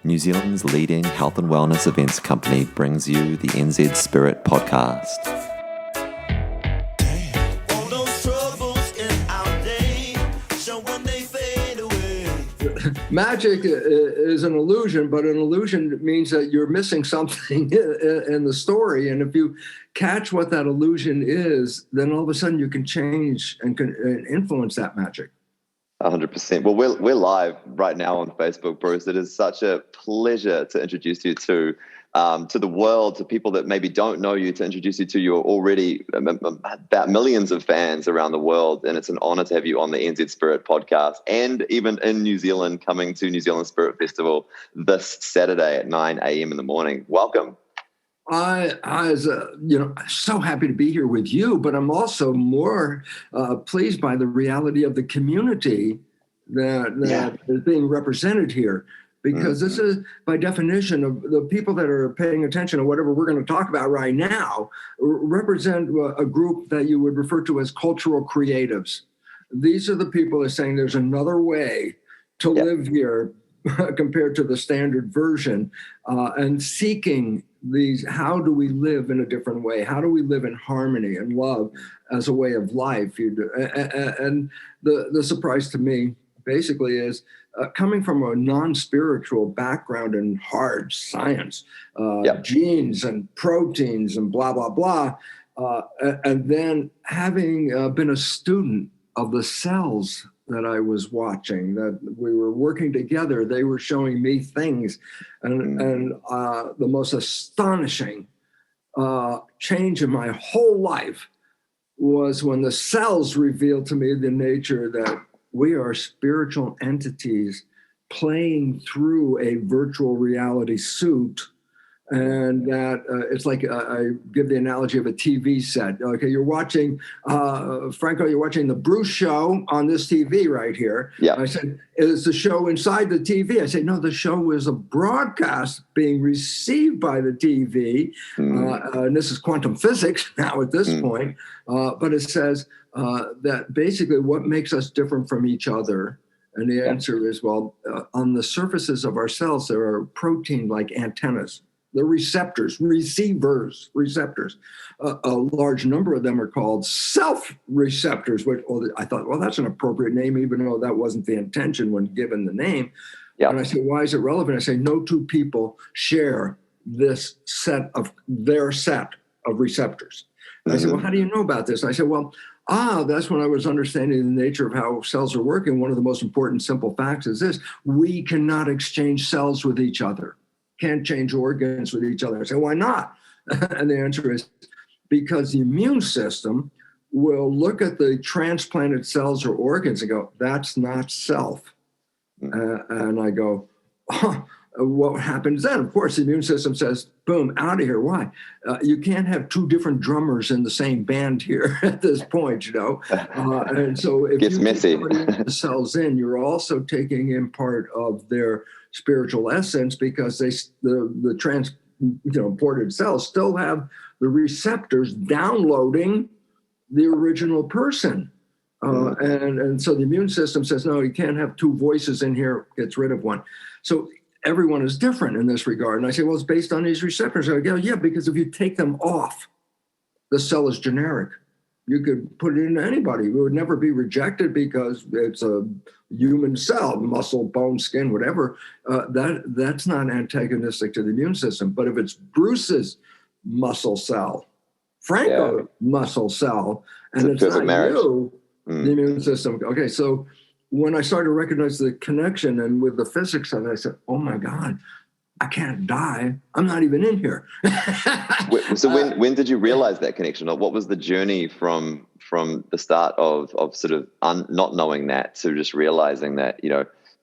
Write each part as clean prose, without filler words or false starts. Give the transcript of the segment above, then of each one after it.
New Zealand's leading health and wellness events company brings you the NZ Spirit podcast. Magic is an illusion, but an illusion means that you're missing something in the story. And if you catch what that illusion is, then all of a sudden you can change and can influence that magic. 100%. Well, we're live right now on Facebook, Bruce. It is such a pleasure to introduce you to the world, to people that maybe don't know you, to introduce you to your already about millions of fans around the world. And it's an honor to have you on the NZ Spirit podcast, and even in New Zealand, coming to New Zealand Spirit Festival this Saturday at 9 a.m. in the morning. Welcome. I was, so happy to be here with you, but I'm also more pleased by the reality of the community that is being represented here, because this is, by definition, of the people that are paying attention to whatever we're going to talk about right now, represent a group that you would refer to as cultural creatives. These are the people that are saying there's another way to live here compared to the standard version, and seeking these, how do we live in a different way? How do we live in harmony and love as a way of life? And the surprise to me basically is coming from a non-spiritual background in hard science, genes and proteins and blah, blah, blah. And then having been a student of the cells that I was watching, that we were working together, they were showing me things. And the most astonishing change in my whole life was when the cells revealed to me the nature that we are spiritual entities playing through a virtual reality suit. And that it's like, I give the analogy of a TV set. Okay, you're watching, Franko, you're watching the Bruce show on this TV right here. Yeah. I said, is the show inside the TV? I said, no, the show is a broadcast being received by the TV. And this is quantum physics now at this point. But it says that basically what makes us different from each other. And the answer is, well, on the surfaces of our cells, there are protein-like antennas. The receptors. A large number of them are called self-receptors, which I thought, well, that's an appropriate name, even though that wasn't the intention when given the name. Yeah. And I said, why is it relevant? I say, no two people share this set of receptors. And I said, well, how do you know about this? And I said, well, that's when I was understanding the nature of how cells are working. One of the most important simple facts is this: we cannot exchange cells with each other. Can't change organs with each other. I say, why not? And the answer is because the immune system will look at the transplanted cells or organs and go, that's not self. And I go, what happens then? Of course, the immune system says, boom, out of here. Why? You can't have two different drummers in the same band here at this point, and so if gets you messy. Put the cells in, you're also taking in part of their spiritual essence, because the transported cells still have the receptors downloading the original person. And so the immune system says, no, you can't have two voices in here, gets rid of one. So everyone is different in this regard. And I say, well, it's based on these receptors. I go, yeah, because if you take them off, the cell is generic. You could put it into anybody. It would never be rejected because it's a human cell, muscle, bone, skin, whatever. That's not antagonistic to the immune system. But if it's Bruce's muscle cell, Franko muscle cell, and it's not you, the immune system. Okay, so when I started to recognize the connection and with the physics of it, I said, oh my God, I can't die. I'm not even in here. So when did you realize that connection? Or what was the journey from the start of sort of not knowing that to just realizing that,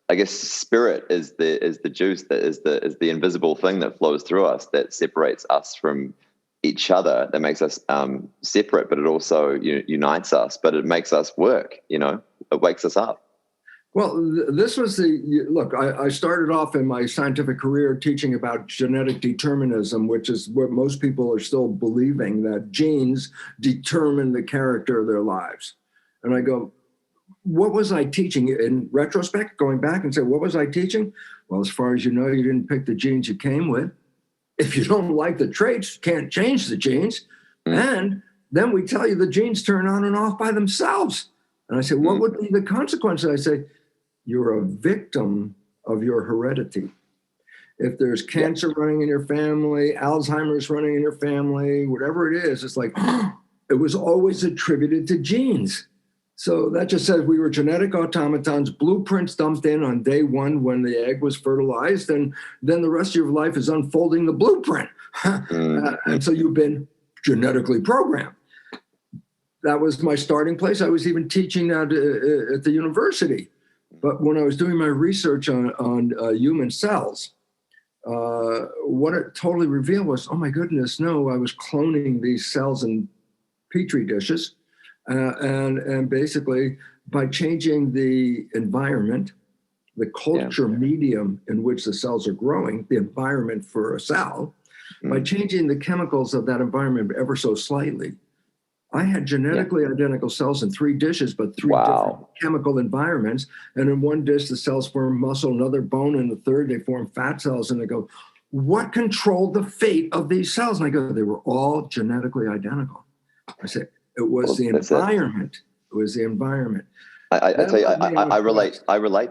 I guess spirit is the juice, that is the invisible thing that flows through us, that separates us from each other, that makes us separate, but it also unites us, but it makes us work, it wakes us up. Well, this was look, I started off in my scientific career teaching about genetic determinism, which is what most people are still believing, that genes determine the character of their lives. And I go, what was I teaching? In retrospect, going back and say, what was I teaching? Well, as far as you know, you didn't pick the genes you came with. If you don't like the traits, you can't change the genes. And then we tell you the genes turn on and off by themselves. And I say, what would be the consequences? I say, you're a victim of your heredity. If there's cancer running in your family, Alzheimer's running in your family, whatever it is, it's like, it was always attributed to genes. So that just says we were genetic automatons, blueprints dumped in on day one when the egg was fertilized, and then the rest of your life is unfolding the blueprint. And so you've been genetically programmed. That was my starting place. I was even teaching that at the university. But when I was doing my research on human cells, what it totally revealed was, oh my goodness, no, I was cloning these cells in Petri dishes. And basically, by changing the environment, the culture medium in which the cells are growing, the environment for a cell, by changing the chemicals of that environment ever so slightly, I had genetically identical cells in 3 dishes, but 3 different chemical environments. And in one dish, the cells form muscle, another bone, and the third, they form fat cells. And I go, what controlled the fate of these cells? And I go, they were all genetically identical. I said, it was the environment. It was the environment. I tell you, I relate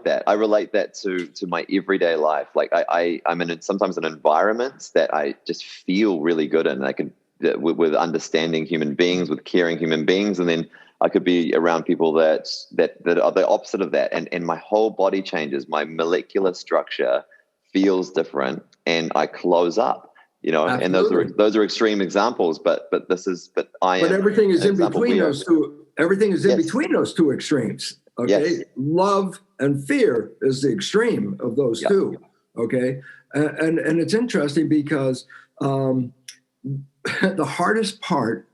that. I relate that to my everyday life. Like I'm in sometimes in environments that I just feel really good in. I could with understanding human beings, with caring human beings, and then I could be around people that are the opposite of that, and my whole body changes. My molecular structure feels different, and I close up. You know, Absolutely. And those are extreme examples, but everything is in between those two. Everything is in between those two extremes. Okay, love and fear is the extreme of those two. Okay, and it's interesting because the hardest part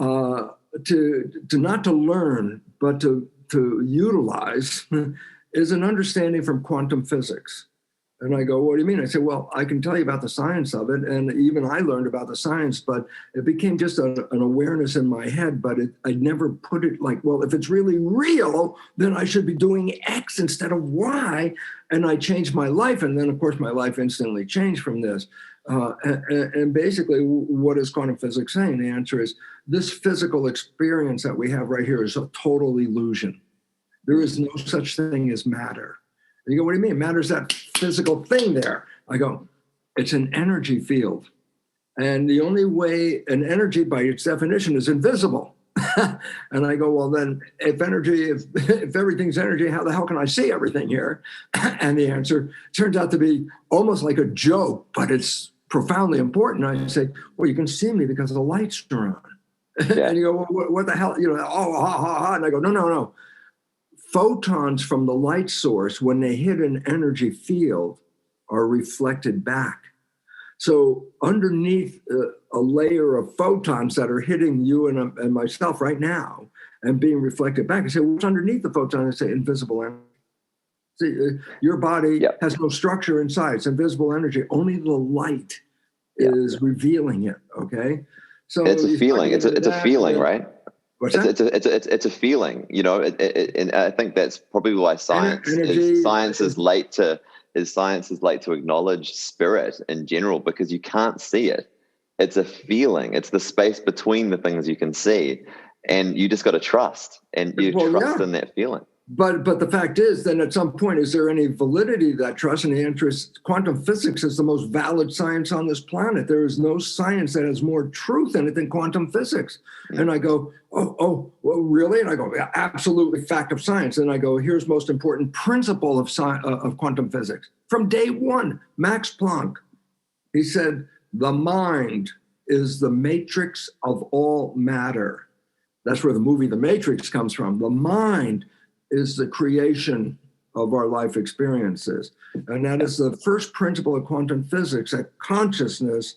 to not to learn but to utilize is an understanding from quantum physics. And I go, what do you mean? I say, well, I can tell you about the science of it. And even I learned about the science, but it became just an awareness in my head. But I never put it like, well, if it's really real, then I should be doing X instead of Y. And I changed my life. And then, of course, my life instantly changed from this. And basically, what is quantum physics saying? The answer is this physical experience that we have right here is a total illusion. There is no such thing as matter. You go, what do you mean? Matter's that physical thing there. I go, it's an energy field. And the only way an energy by its definition is invisible. And I go, well, then if everything's energy, how the hell can I see everything here? And the answer turns out to be almost like a joke, but it's profoundly important. I say, well, you can see me because the lights are on. And you go, well, what the hell? You know, And I go, no. Photons from the light source, when they hit an energy field, are reflected back. So underneath a layer of photons that are hitting you and myself right now and being reflected back, I say, what's underneath the photon? I say, invisible energy. See, your body has no structure inside. It's invisible energy. Only the light is revealing it, okay? So it's a feeling. It's a feeling, right? It's a feeling, you know, and I think that's probably why science is late to acknowledge spirit in general, because you can't see it. It's a feeling. It's the space between the things you can see, and you just got to trust, and you trust in that feeling. But the fact is, then at some point, is there any validity to that trust? And the answer is quantum physics is the most valid science on this planet. There is no science that has more truth in it than quantum physics. Mm-hmm. And I go, well, really? And I go, yeah, absolutely, fact of science. And I go, here's most important principle of quantum physics. From day one, Max Planck, he said, the mind is the matrix of all matter. That's where the movie The Matrix comes from. The mind is the creation of our life experiences. And that is the first principle of quantum physics, that consciousness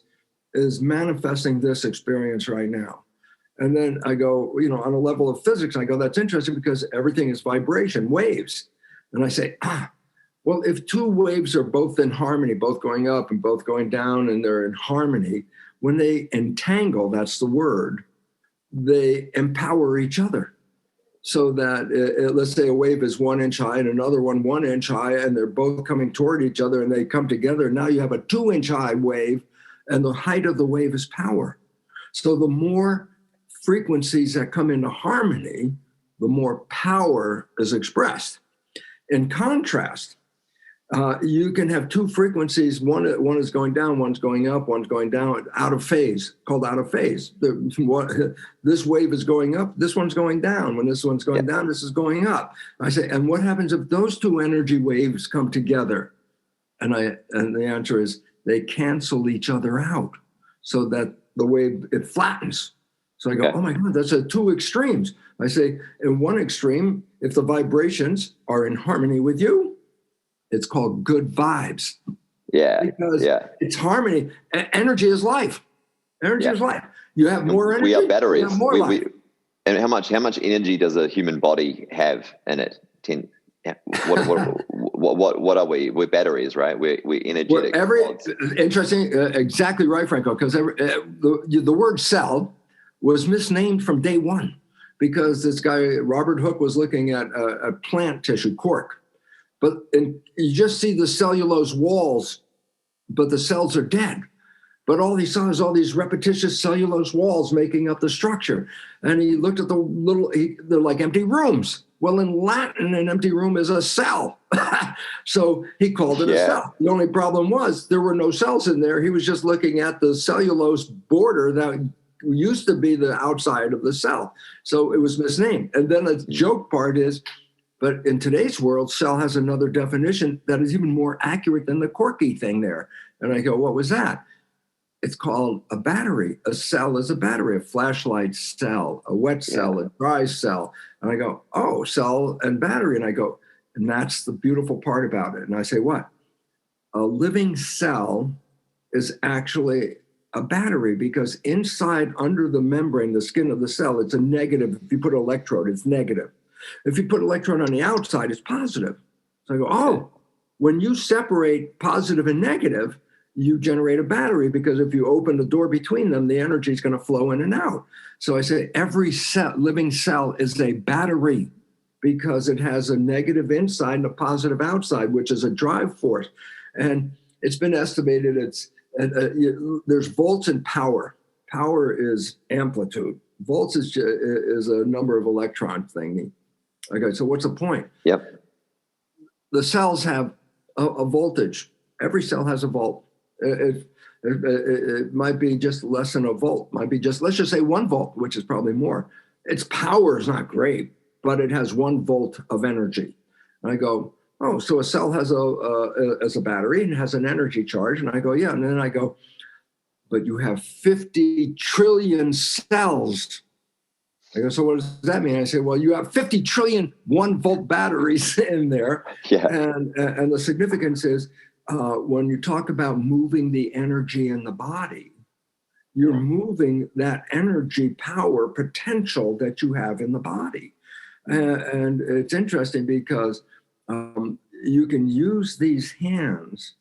is manifesting this experience right now. And then I go, you know, on a level of physics, I go, that's interesting because everything is vibration, waves. And I say, well, if 2 waves are both in harmony, both going up and both going down, and they're in harmony, when they entangle, that's the word, they empower each other. so that let's say a wave is 1 inch high and another 1 inch high, and they're both coming toward each other and they come together. Now you have a 2 inch high wave, and the height of the wave is power. So the more frequencies that come into harmony, the more power is expressed. In contrast, you can have two frequencies. One is going down, one's going up, one's going down, out of phase, called out of phase. This wave is going up, this one's going down. When this one's going down, this is going up. I say, and what happens if those two energy waves come together? And the answer is they cancel each other out so that the wave, it flattens. So I go, oh my God, that's two extremes. I say, in one extreme, if the vibrations are in harmony with you, it's called good vibes. Yeah. Because it's harmony. Energy is life. Energy is life. You have more energy. We are batteries. You have more life. And how much energy does a human body have in it? What are we? We're batteries, right? We're energetic. Interesting. Exactly right, Franko. Because the word cell was misnamed from day one, because this guy Robert Hooke was looking at a plant tissue, cork. But you just see the cellulose walls, but the cells are dead. But all he saw is all these repetitious cellulose walls making up the structure. And he looked at they're like empty rooms. Well, in Latin, an empty room is a cell. So he called it a cell. The only problem was there were no cells in there. He was just looking at the cellulose border that used to be the outside of the cell. So it was misnamed. And then the joke part is, but in today's world, cell has another definition that is even more accurate than the quirky thing there. And I go, what was that? It's called a battery. A cell is a battery, a flashlight cell, a wet cell, a dry cell. And I go, oh, cell and battery. And I go, and that's the beautiful part about it. And I say, what? A living cell is actually a battery, because inside, under the membrane, the skin of the cell, it's a negative. If you put an electrode, it's negative. If you put an electron on the outside, it's positive. So I go, oh, when you separate positive and negative, you generate a battery, because if you open the door between them, the energy is going to flow in and out. So I say every living cell is a battery, because it has a negative inside and a positive outside, which is a drive force. And it's been estimated there's volts and power. Power is amplitude. Volts is a number of electron thingy. Okay, so what's the point? Yep. The cells have a voltage. Every cell has a volt. It might be just less than a volt. Might be just, let's just say 1 volt, which is probably more. Its power is not great, but it has 1 volt of energy. And I go, oh, so a cell has a battery and has an energy charge. And I go, yeah. And then I go, but you have 50 trillion cells. I go, so what does that mean? I say, well, you have 50 trillion 1-volt batteries in there. Yeah. And the significance is when you talk about moving the energy in the body, you're moving that energy, power, potential that you have in the body. And it's interesting because you can use these hands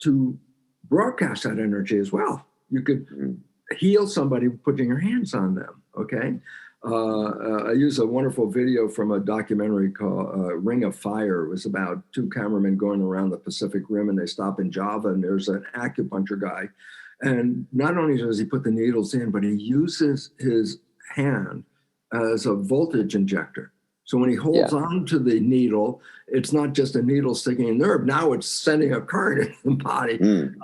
to broadcast that energy as well. You could heal somebody putting your hands on them, okay? I use a wonderful video from a documentary called Ring of Fire. It was about 2 cameramen going around the Pacific Rim, and they stop in Java, and there's an acupuncture guy. And not only does he put the needles in, but he uses his hand as a voltage injector. So when he holds on to the needle, it's not just a needle sticking a nerve. Now it's sending a current in the body. And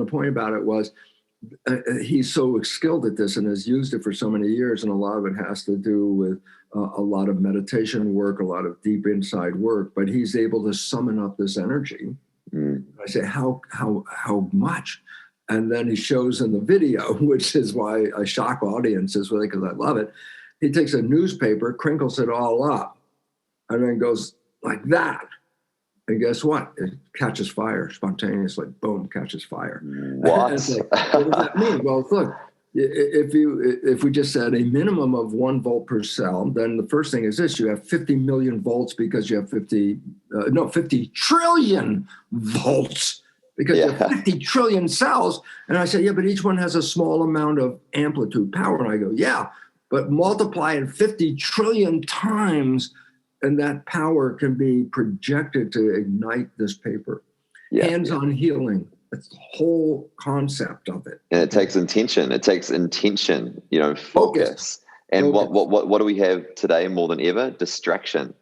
the point about it was, he's so skilled at this and has used it for so many years, and a lot of it has to do with a lot of meditation work, a lot of deep inside work, but he's able to summon up this energy. I say, how much? And then he shows in the video, which is why I shock audiences with it, because I love it. He takes a newspaper, crinkles it all up, and then goes like that. And guess what? It catches fire spontaneously. Boom, catches fire. What? Like, what does that mean? Well, look, if we just said a minimum of 1 volt per cell, then the first thing is this: you have 50 million volts because you have 50 trillion volts because you have 50 trillion cells. And I said, yeah, but each one has a small amount of amplitude power. And I go, yeah, but multiply it 50 trillion times, and that power can be projected to ignite this paper. Hands-on healing. That's the whole concept of it. And it takes intention. It takes intention, focus. And what do we have today more than ever? Distraction.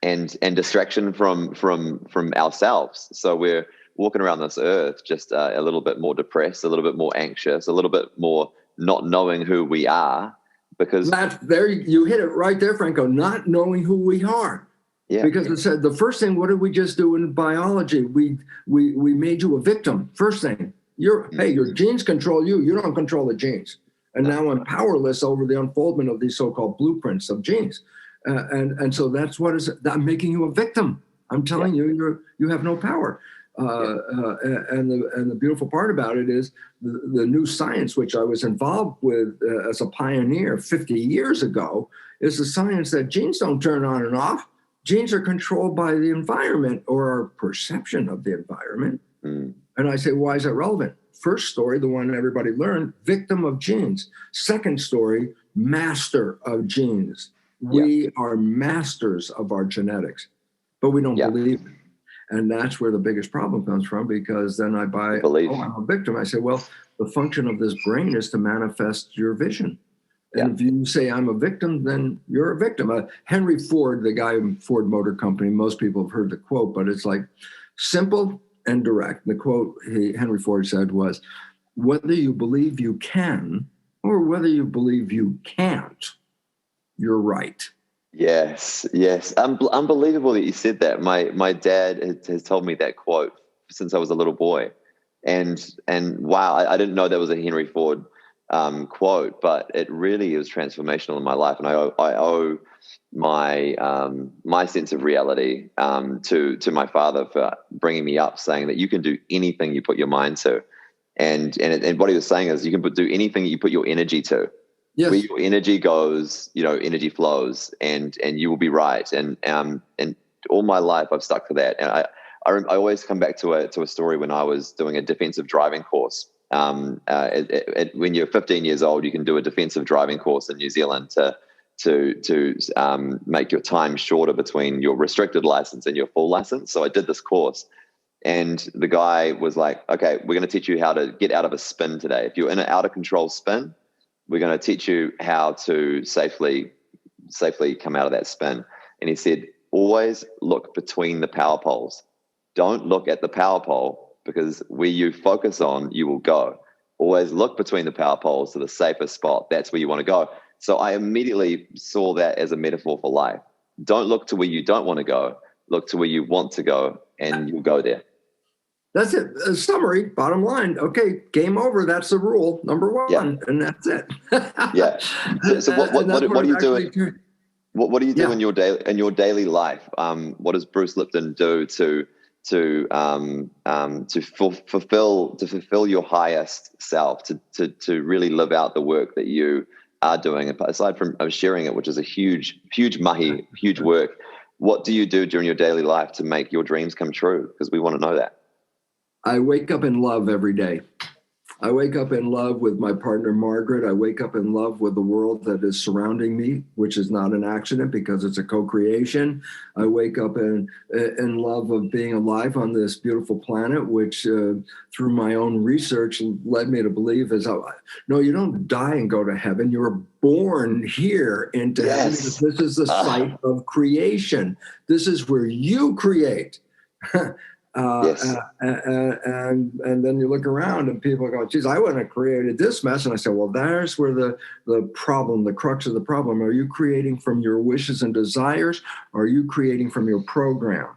And distraction from ourselves. So we're walking around this earth just a little bit more depressed, a little bit more anxious, a little bit more not knowing who we are, because you hit it right there, Franko. Not knowing who we are. Yeah. Because it said the first thing. What did we just do in biology? We made you a victim. First thing, your genes control you. You don't control the genes. And now I'm powerless over the unfoldment of these so-called blueprints of genes. And so that's what is. I'm making you a victim. I'm telling you have no power. And the beautiful part about it is the new science, which I was involved with as a pioneer 50 years ago, is the science that genes don't turn on and off. Genes are controlled by the environment or our perception of the environment. And I say, why is that relevant? First story, the one everybody learned, victim of genes. Second story, master of genes. We are masters of our genetics, but we don't believe it. And that's where the biggest problem comes from, because then I'm a victim. I say, well, the function of this brain is to manifest your vision. And if you say I'm a victim, then you're a victim. Henry Ford, the guy in Ford Motor Company, most people have heard the quote, but it's like simple and direct. The quote Henry Ford said was, whether you believe you can or whether you believe you can't, you're right. Yes. Unbelievable that you said that. My dad has told me that quote since I was a little boy. And wow, I didn't know that was a Henry Ford quote, but it really was transformational in my life. And I owe my sense of reality to my father for bringing me up, saying that you can do anything you put your mind to. And what he was saying is you can do anything you put your energy to. Yes. Where your energy goes, energy flows, and you will be right. And all my life I've stuck to that. And I always come back to a story when I was doing a defensive driving course. When you're 15 years old, you can do a defensive driving course in New Zealand to make your time shorter between your restricted license and your full license. So I did this course, and the guy was like, "Okay, we're going to teach you how to get out of a spin today. If you're in an out of control spin, we're going to teach you how to safely come out of that spin." And he said, always look between the power poles. Don't look at the power pole, because where you focus on, you will go. Always look between the power poles to the safest spot. That's where you want to go. So I immediately saw that as a metaphor for life. Don't look to where you don't want to go. Look to where you want to go, and you'll go there. That's it. A summary, bottom line. Okay, game over. That's the rule, number one, and that's it. So what do you do? What do you do in your daily life? What does Bruce Lipton do to fulfill your highest self, to really live out the work that you are doing? Aside from sharing it, which is a huge mahi, huge work, what do you do during your daily life to make your dreams come true? Because we want to know that. I wake up in love every day. I wake up in love with my partner, Margaret. I wake up in love with the world that is surrounding me, which is not an accident because it's a co-creation. I wake up in love of being alive on this beautiful planet, which through my own research led me to believe no, you don't die and go to heaven. You were born here into heaven. This is the site of creation. This is where you create. And then you look around and people go, geez, I wouldn't have created this mess. And I say, well, there's where the problem, the crux of the problem. Are you creating from your wishes and desires? Or are you creating from your program?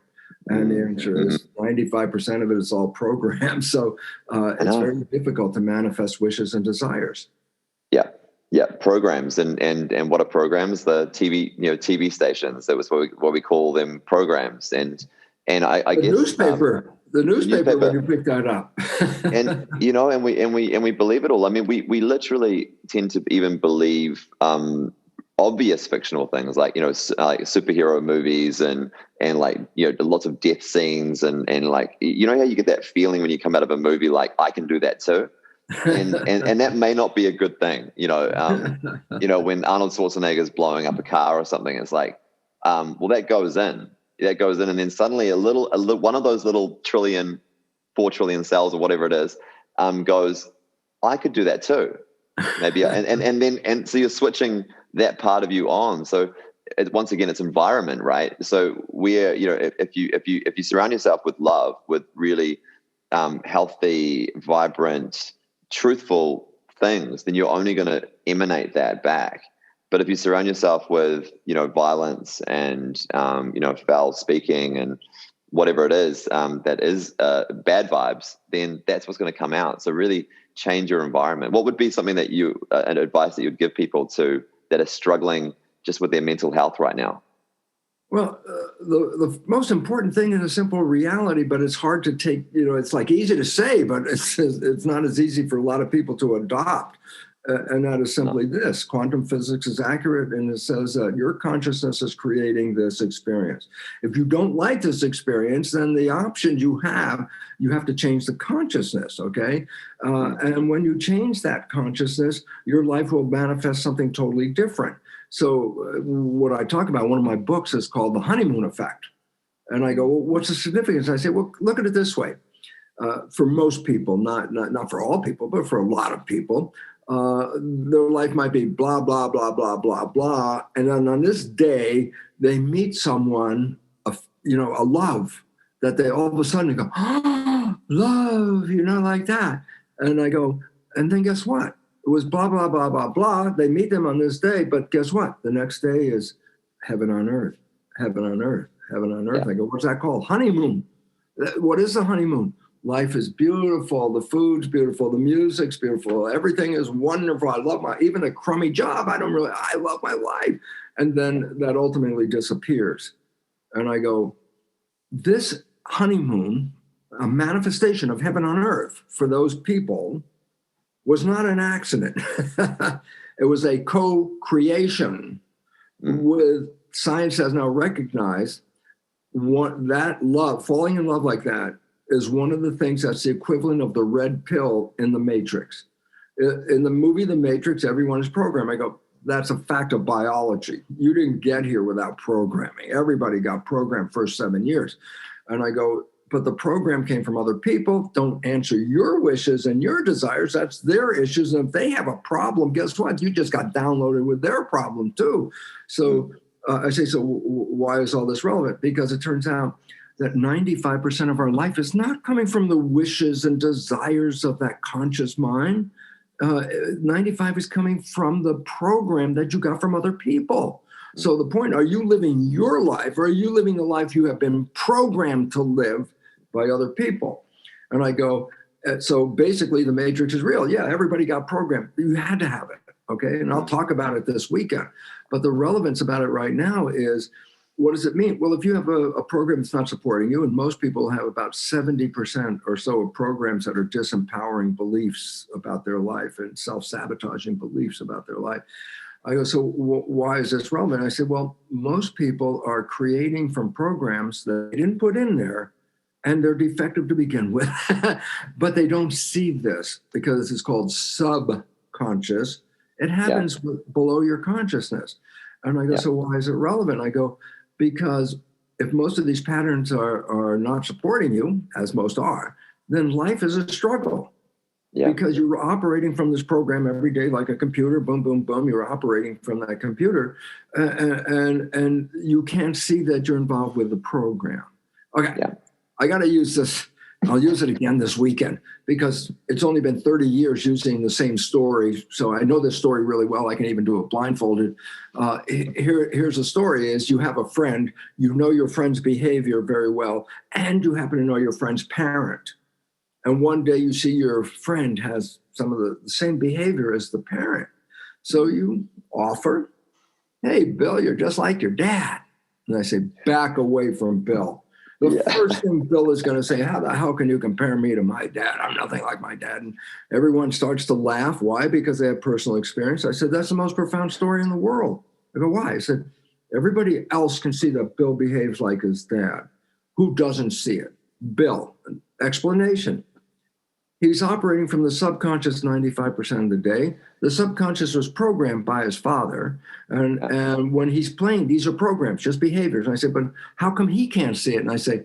And the answer is 95% of it is all programmed. So it's very difficult to manifest wishes and desires. Yeah, programs and what are programs? The TV stations. That was what we call them, programs. And I guess the newspaper when you pick that up, and we believe it all. I mean, we literally tend to even believe obvious fictional things like like superhero movies and like lots of death scenes and like how you get that feeling when you come out of a movie like I can do that too. and that may not be a good thing. When Arnold Schwarzenegger's blowing up a car or something, it's like, well, that goes in, and then suddenly a little one of those little 4 trillion cells or whatever it is, goes, I could do that too, maybe, and so you're switching that part of you on. So once again, it's environment, right? So if you surround yourself with love, with really healthy, vibrant, truthful things, then you're only going to emanate that back. But if you surround yourself with, violence and, foul speaking and whatever it is, that is bad vibes, then that's what's going to come out. So really change your environment. What would be something that an advice that you'd give people that are struggling just with their mental health right now? Well, the most important thing is a simple reality, but it's hard to take, it's like easy to say, but it's not as easy for a lot of people to adopt. And that is simply this: quantum physics is accurate, and it says that your consciousness is creating this experience. If you don't like this experience, then the options you have to change the consciousness, okay? And when you change that consciousness, your life will manifest something totally different. So what I talk about, one of my books is called The Honeymoon Effect. And I go, well, what's the significance? I say, well, look at it this way. For most people, not for all people, but for a lot of people, their life might be blah, blah, blah, blah, blah, blah. And then on this day, they meet someone, a love, that they all of a sudden go, oh, love, like that. And I go, and then guess what? It was blah, blah, blah, blah, blah. They meet them on this day, but guess what? The next day is heaven on earth, heaven on earth, heaven on earth. Yeah. I go, what's that called? Honeymoon. What is the honeymoon? Life is beautiful. The food's beautiful. The music's beautiful. Everything is wonderful. I love even a crummy job. I love my life. And then that ultimately disappears. And I go, this honeymoon, a manifestation of heaven on earth for those people, was not an accident. It was a co-creation with science has now recognized that love, falling in love like that, is one of the things that's the equivalent of the red pill in the Matrix. In the movie The Matrix, everyone is programmed. I go, that's a fact of biology. You didn't get here without programming. Everybody got programmed first 7 years. And I go, but the program came from other people. Don't answer your wishes and your desires. That's their issues. And if they have a problem, guess what? You just got downloaded with their problem too. So I say, so why is all this relevant? Because it turns out that 95% of our life is not coming from the wishes and desires of that conscious mind. 95 is coming from the program that you got from other people. So the point, are you living your life, or are you living the life you have been programmed to live by other people? And I go, so basically the Matrix is real. Yeah, everybody got programmed. You had to have it, okay? And I'll talk about it this weekend. But the relevance about it right now is, what does it mean? Well, if you have a program that's not supporting you, and most people have about 70% or so of programs that are disempowering beliefs about their life and self-sabotaging beliefs about their life. I go, so why is this relevant? I said, well, most people are creating from programs that they didn't put in there, and they're defective to begin with. But they don't see this because it's called subconscious. It happens below your consciousness. And I go, so why is it relevant? I go, because if most of these patterns are not supporting you, as most are, then life is a struggle. Yeah. Because you're operating from this program every day like a computer, boom, boom, boom, you're operating from that computer, and you can't see that you're involved with the program. Okay, I got to use this. I'll use it again this weekend because it's only been 30 years using the same story. So I know this story really well. I can even do it blindfolded. Here's the story is you have a friend, you know your friend's behavior very well, and you happen to know your friend's parent. And one day you see your friend has some of the same behavior as the parent. So you offer, hey, Bill, you're just like your dad. And I say, back away from Bill. The first thing Bill is going to say, how the hell can you compare me to my dad? I'm nothing like my dad. And everyone starts to laugh. Why? Because they have personal experience. I said, that's the most profound story in the world. I go, why? I said, everybody else can see that Bill behaves like his dad. Who doesn't see it? Bill. Explanation. He's operating from the subconscious 95% of the day. The subconscious was programmed by his father. And when he's playing, these are programs, just behaviors. And I said, but how come he can't see it? And I say,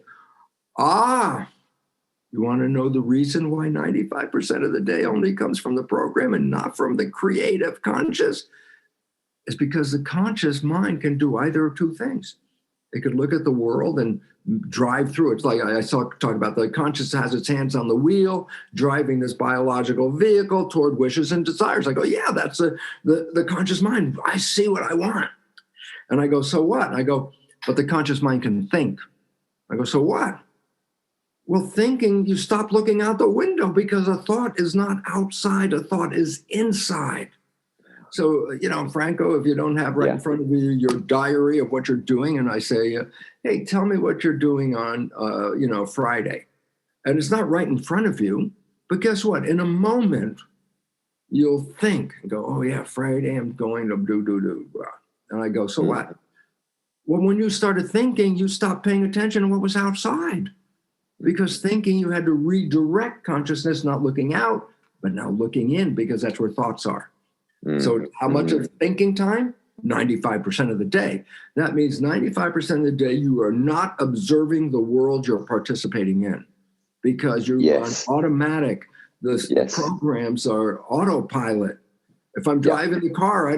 you want to know the reason why 95% of the day only comes from the program and not from the creative conscious? It's because the conscious mind can do either of two things. It could look at the world and drive through. It's like I talk about the conscious has its hands on the wheel, driving this biological vehicle toward wishes and desires. I go, yeah, that's the conscious mind. I see what I want. And I go, so what? And I go, but the conscious mind can think. I go, so what? Well, thinking, you stop looking out the window because a thought is not outside, a thought is inside. So, Franco, if you don't have right in front of you your diary of what you're doing, and I say, hey, tell me what you're doing on, Friday. And it's not right in front of you, but guess what? In a moment, you'll think and go, oh, yeah, Friday, I'm going to do. And I go, so what? Well, when you started thinking, you stopped paying attention to what was outside. Because thinking, you had to redirect consciousness, not looking out, but now looking in, because that's where thoughts are. So how much of thinking time? 95% of the day. That means 95% of the day you are not observing the world you're participating in, because you're on automatic. The programs are autopilot. If I'm driving the car, I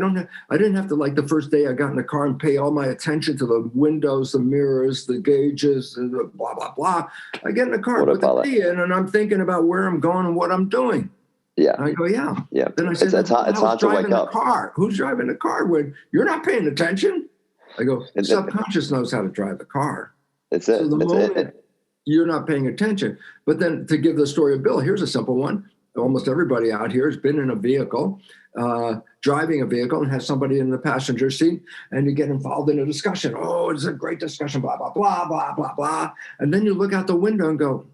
didn't have to, like the first day I got in the car, and pay all my attention to the windows, the mirrors, the gauges, and the blah, blah, blah. I get in the car, put the key in, and I'm thinking about where I'm going and what I'm doing. Yeah. And I go, yeah. Then I said, it's hard to wake up. Who's driving the car when you're not paying attention? I go, subconscious knows how to drive the car. It's it. So the moment you're not paying attention. But then to give the story of Bill, here's a simple one. Almost everybody out here has been in a vehicle, driving a vehicle, and has somebody in the passenger seat, and you get involved in a discussion. Oh, it's a great discussion, blah, blah, blah, blah, blah, blah. And then you look out the window and go,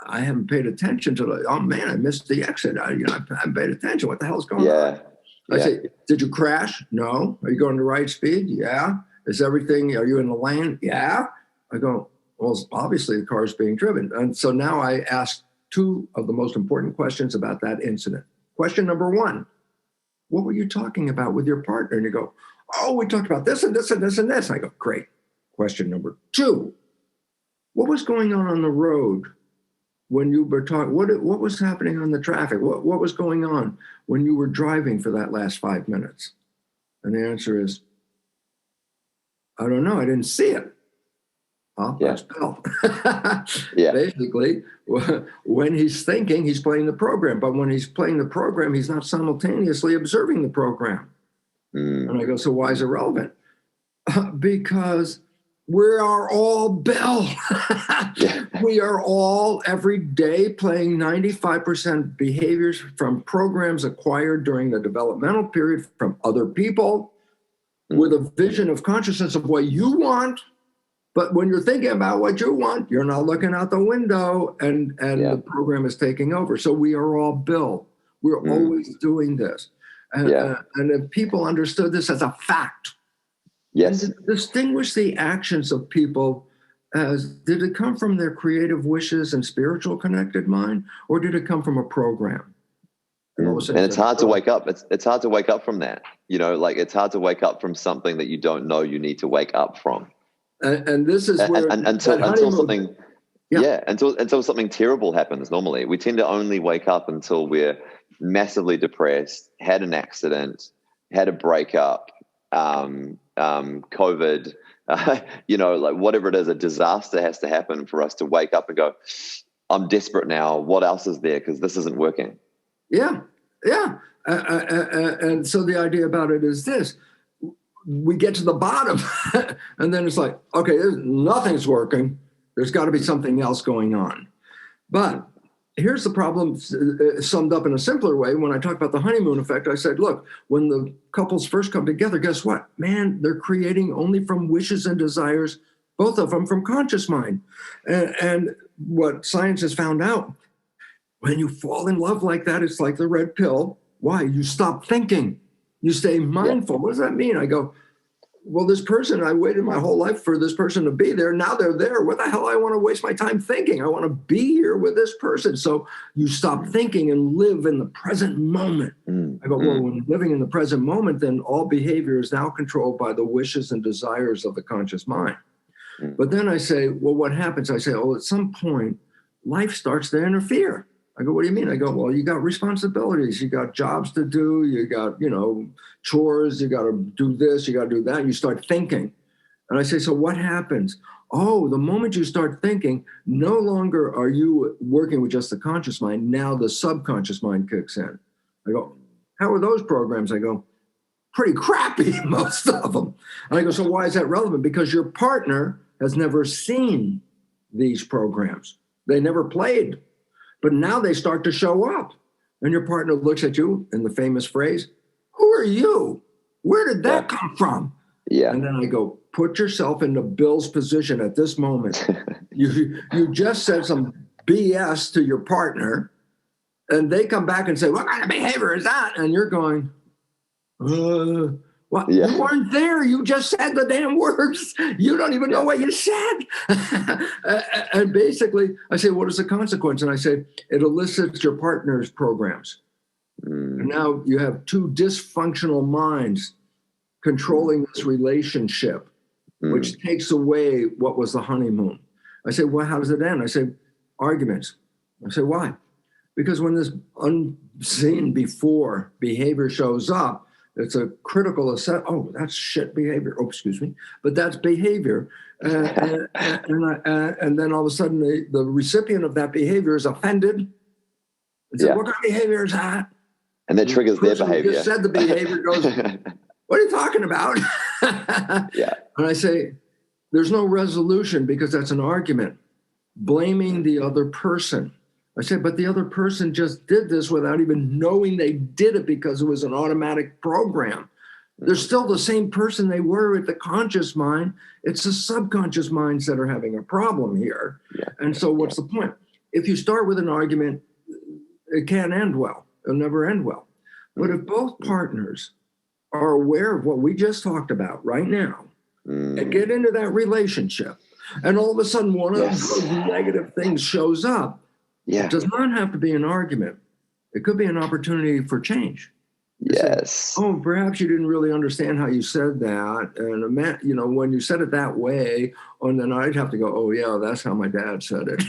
I haven't paid attention to oh man, I missed the exit. I haven't paid attention. What the hell's going on? I say, did you crash? No. Are you going the right speed? Yeah. Are you in the lane? Yeah. I go, well, obviously the car is being driven. And so now I ask two of the most important questions about that incident. Question number one, what were you talking about with your partner? And you go, oh, we talked about this and this and this and this. And I go, great. Question number two, what was going on the road when you were talking? What was happening on the traffic? What was going on when you were driving for that last 5 minutes? And the answer is, I don't know. I didn't see it. That's Bill. Basically, when he's thinking, he's playing the program. But when he's playing the program, he's not simultaneously observing the program. And I go, so why is it relevant? Because we are all Bill. We are all every day playing 95% behaviors from programs acquired during the developmental period from other people with a vision of consciousness of what you want. But when you're thinking about what you want, you're not looking out the window, and the program is taking over. So we are all Bill. We're always doing this. And if people understood this as a fact, and to distinguish the actions of people as, did it come from their creative wishes and spiritual connected mind, or did it come from a program? And it's hard to wake up. It's hard to wake up from that. It's hard to wake up from something that you don't know you need to wake up from. And this is where until something terrible happens. Normally, we tend to only wake up until we're massively depressed, had an accident, had a breakup, COVID, whatever it is, a disaster has to happen for us to wake up and go, I'm desperate now. What else is there? Because this isn't working. Yeah. And so the idea about it is this. We get to the bottom and then it's like, okay, nothing's working. There's got to be something else going on. But here's the problem summed up in a simpler way. When I talk about the honeymoon effect, I said, look, when the couples first come together, guess what? Man, they're creating only from wishes and desires, both of them from conscious mind. And what science has found out, when you fall in love like that, it's like the red pill. Why? You stop thinking. You stay mindful. What does that mean? I go, well, this person, I waited my whole life for this person to be there. Now they're there. What the hell I want to waste my time thinking? I want to be here with this person. So you stop thinking and live in the present moment. I go, well, when living in the present moment, then all behavior is now controlled by the wishes and desires of the conscious mind. But then I say, well, what happens? I say, oh, at some point, life starts to interfere. I go, what do you mean? I go, well, you got responsibilities, you got jobs to do, you got, chores, you got to do this, you got to do that. You start thinking. And I say, so what happens? Oh, the moment you start thinking, no longer are you working with just the conscious mind. Now the subconscious mind kicks in. I go, how are those programs? I go, pretty crappy, most of them. And I go, so why is that relevant? Because your partner has never seen these programs. They never played. But now they start to show up. And your partner looks at you in the famous phrase, who are you? Where did that come from? Yeah. And then I go, put yourself into Bill's position at this moment. You just said some BS to your partner, and they come back and say, what kind of behavior is that? And you're going, well, you weren't there. You just said the damn words. You don't even know what you said. And basically, I say, what is the consequence? And I say, it elicits your partner's programs. And now you have two dysfunctional minds controlling this relationship, which takes away what was the honeymoon. I say, well, how does it end? I say, arguments. I say, why? Because when this unseen before behavior shows up, it's a critical assessment. Oh, that's shit behavior. Oh, excuse me. But that's behavior. And then all of a sudden, the recipient of that behavior is offended. And says, what kind of behavior is that? And that triggers their behavior. Just said the behavior goes, what are you talking about? And I say, there's no resolution because that's an argument. Blaming the other person. I said, but the other person just did this without even knowing they did it because it was an automatic program. They're still the same person they were with the conscious mind. It's the subconscious minds that are having a problem here. And so what's the point? If you start with an argument, it can't end well. It'll never end well. But if both partners are aware of what we just talked about right now and get into that relationship, and all of a sudden one of those negative things shows up, it does not have to be an argument. It could be an opportunity for change. Yes. Oh, perhaps you didn't really understand how you said that. And, when you said it that way, and then I'd have to go, oh, yeah, that's how my dad said it.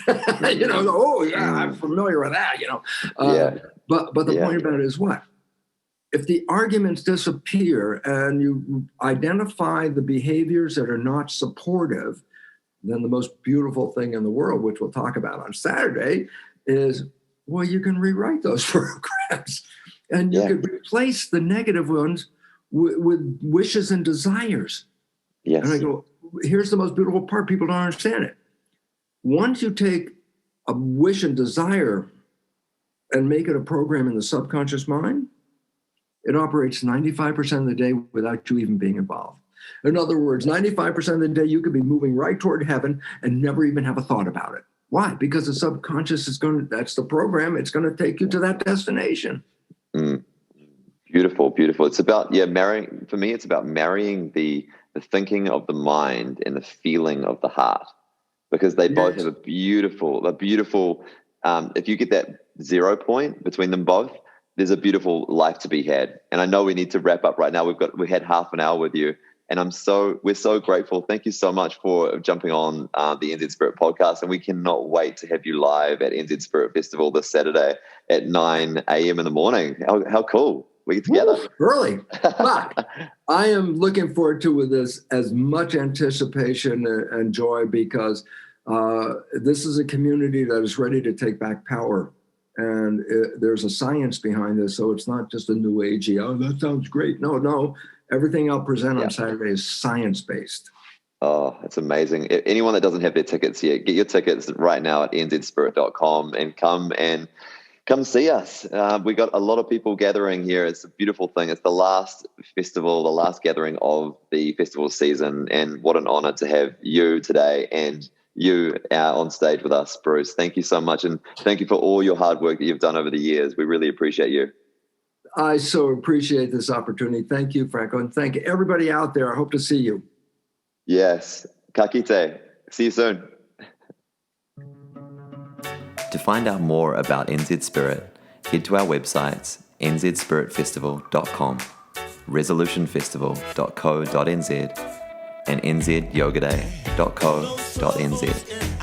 I'm familiar with that, But the point about it is what? If the arguments disappear and you identify the behaviors that are not supportive, then the most beautiful thing in the world, which we'll talk about on Saturday, is, well, you can rewrite those programs and you can replace the negative ones with wishes and desires. Yes. And I go, here's the most beautiful part. People don't understand it. Once you take a wish and desire and make it a program in the subconscious mind, it operates 95% of the day without you even being involved. In other words, 95% of the day, you could be moving right toward heaven and never even have a thought about it. Why? Because the subconscious that's the program. It's going to take you to that destination. Beautiful, beautiful. It's about, marrying, for me, it's about marrying the thinking of the mind and the feeling of the heart, because they both have a beautiful, if you get that 0 point between them both, there's a beautiful life to be had. And I know we need to wrap up right now. We had half an hour with you. And we're so grateful. Thank you so much for jumping on the NZ Spirit podcast. And we cannot wait to have you live at NZ Spirit Festival this Saturday at 9 a.m. in the morning. How cool. We get together. Early. But I am looking forward to with this as much anticipation and joy, because this is a community that is ready to take back power. And there's a science behind this. So it's not just a new agey, oh, that sounds great. No. Everything I'll present on Saturday is science-based. Oh, it's amazing. Anyone that doesn't have their tickets yet, get your tickets right now at nzspirit.com and come see us. We got a lot of people gathering here. It's a beautiful thing. It's the last festival, the last gathering of the festival season. And what an honor to have you today and you on stage with us, Bruce. Thank you so much. And thank you for all your hard work that you've done over the years. We really appreciate you. I so appreciate this opportunity. Thank you, Franko, and thank everybody out there. I hope to see you. Yes. Ka kite. See you soon. To find out more about NZ Spirit, head to our websites nzspiritfestival.com, resolutionfestival.co.nz, and nzyogaday.co.nz.